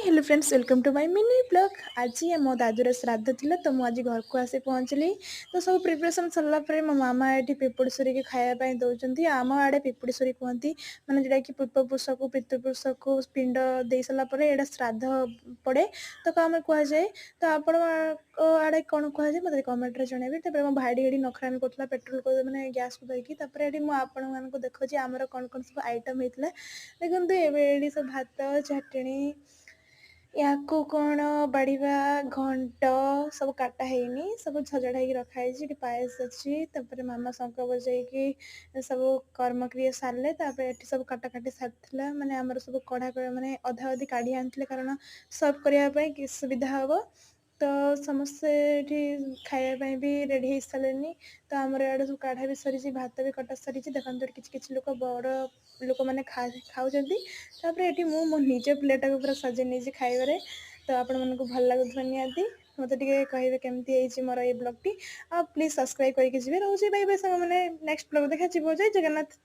Hello friends, welcome to my mini blog. आज मो दादूर श्राद्ध थिला तो मु आज घर को आसी पहुँचली। तो सब प्रिपरेशन सरला परे मो मामा ये पिपुड़ीश्वरी के खाया दौरान आम आड़े पिपुड़ीश्वरी कहती मैंने जोटा कि पूर्वपुरुष को पितृपुरुष को पिंड दे सारापर यहाँ श्राद्ध पड़े तो कम कहुए। तो आपण आड़े कौन कहुए मतलब कमेंट जनइबे। तब मो भाई ये नखरामी कर पेट्रोल को मैंने गैस को धरिकी ये मुझे देखुची आमर कौन कौन सब आइटम होता देखते ये सब भात चटणी या कौन बाड़ीवा घंट सब काटा है सब सजड़ा हो रखाई पायस अच्छी मामा शंख बजाई सब कर्मक्रिया सारे ये सब काटाकाटी सारी माने आमर सब कढ़ा माने अधा अधी काढ़ी आनी कारण सर्व करने सुविधा हम। तो समस्ते ये खायापी भी रेडी हो सारे। तो आमर इे सब काढ़ा भी सरी भात भी कटा सरी देखते किसी लोक बड़ लोक मैंने खाऊँ। ये मो निज प्लेट को पूरा सजे नहीं खाइबारे। तो आपण मानक भल लगुवा निहाती मत कहे केमती मोर ये ब्लॉग टी। प्लीज सब्सक्राइब करके जी रोचे बाय बाय साग मैंने नेक्स्ट ब्लॉग देखा। जय जगन्नाथ।